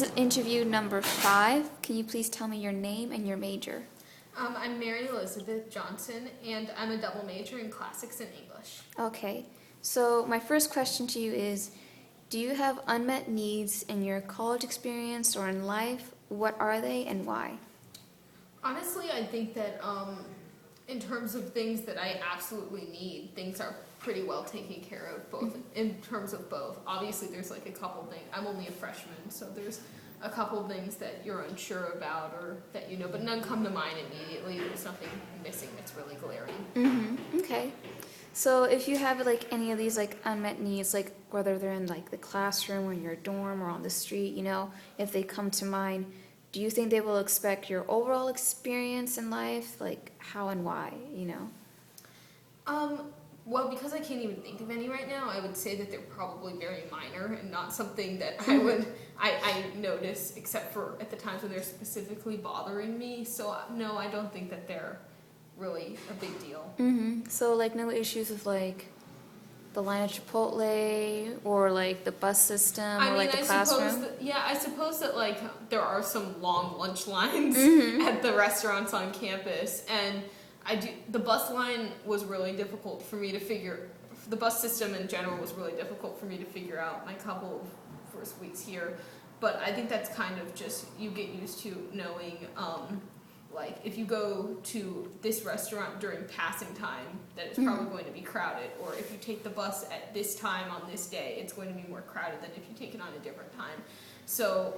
This is interview number 5. Can you please tell me your name and your major? I'm Mary Elizabeth Johnson, and I'm a double major in classics and English. Okay, so my first question to you is, do you have unmet needs in your college experience or in life? What are they and why? Honestly, I think that in terms of things that I absolutely need, things are pretty well taken care of, both in terms of both. Obviously, there's like a couple things. I'm only a freshman, so there's a couple things that you're unsure about or that you know, but none come to mind immediately. There's nothing missing that's really glaring. Okay. So if you have like any of these like unmet needs, like whether they're in like the classroom or in your dorm or on the street, if they come to mind, do you think they will expect your overall experience in life, like how and why, Well, because I can't even think of any right now, I would say that they're probably very minor and not something that I notice, except for at the times when they're specifically bothering me. So no, I don't think that they're really a big deal. So like no issues with like the line at Chipotle or like the bus system or like the classroom? I suppose that like there are some long lunch lines at the restaurants on campus, and the bus line was really difficult for me to figure. The bus system in general was really difficult for me to figure out my couple of first weeks here, but I think that's kind of just you get used to knowing. Like if you go to this restaurant during passing time, that it's probably going to be crowded, or if you take the bus at this time on this day, it's going to be more crowded than if you take it on a different time. So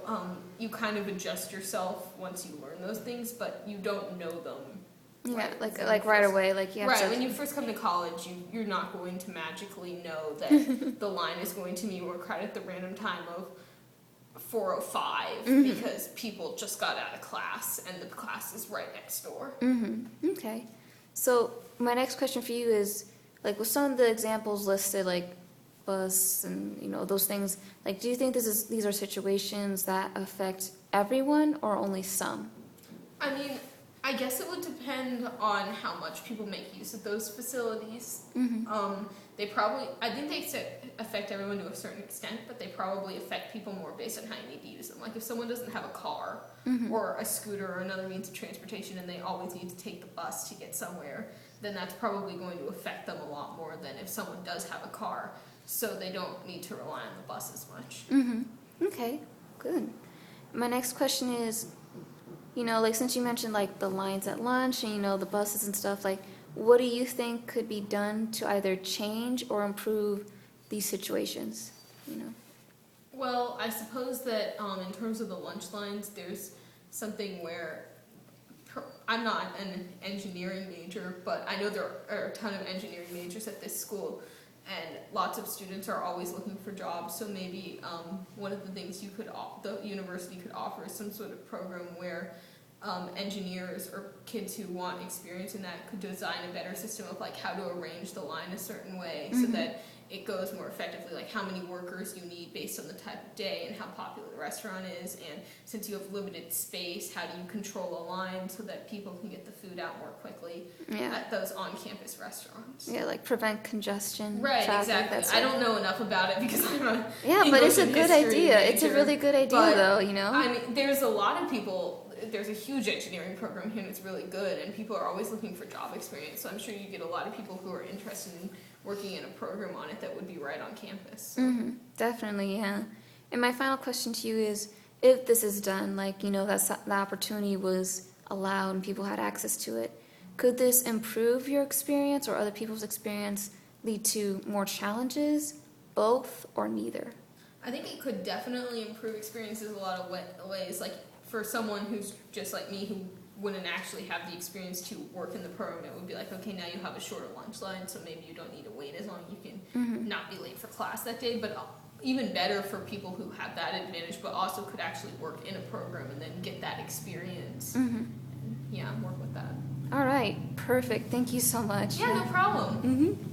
you kind of adjust yourself once you learn those things, but you don't know them. Yeah, like right away, like you have when you first come to college, you're not going to magically know that the line is going to be more crowded at the random time of 4:05 because people just got out of class and the class is right next door. Okay. So my next question for you is, like with some of the examples listed, like bus and those things, like do you think these are situations that affect everyone or only some? I mean, I guess it would depend on how much people make use of those facilities. I think they affect everyone to a certain extent, but they probably affect people more based on how you need to use them. Like if someone doesn't have a car or a scooter or another means of transportation and they always need to take the bus to get somewhere, then that's probably going to affect them a lot more than if someone does have a car, so they don't need to rely on the bus as much. Okay, good. My next question is, like since you mentioned like the lines at lunch and the buses and stuff, like what do you think could be done to either change or improve these situations? Well, I suppose that in terms of the lunch lines, there's something where I'm not an engineering major, but I know there are a ton of engineering majors at this school, and lots of students are always looking for jobs. So maybe one of the things the university could offer is some sort of program where engineers or kids who want experience in that could design a better system of like how to arrange the line a certain way so that it goes more effectively, like how many workers you need based on the type of day and how popular the restaurant is, and since you have limited space, how do you control a line so that people can get the food out more quickly at those on-campus restaurants. Yeah, like prevent congestion. Right, traffic, exactly. I don't know enough about it because I'm a but it's a good idea. Major, it's a really good idea, though. I mean, there's a lot of people. There's a huge engineering program here, and it's really good, and people are always looking for job experience, so I'm sure you get a lot of people who are interested in working in a program on it that would be right on campus. Definitely, yeah. And my final question to you is, if this is done, like, that the opportunity was allowed and people had access to it, could this improve your experience or other people's experience, lead to more challenges, both, or neither? I think it could definitely improve experiences in a lot of ways, like for someone who's just like me who wouldn't actually have the experience to work in the program, it would be like, okay, now you have a shorter lunch line, so maybe you don't need to wait as long. You can not be late for class that day, but even better for people who have that advantage, but also could actually work in a program and then get that experience. Work with that. All right, perfect. Thank you so much. Yeah, no problem.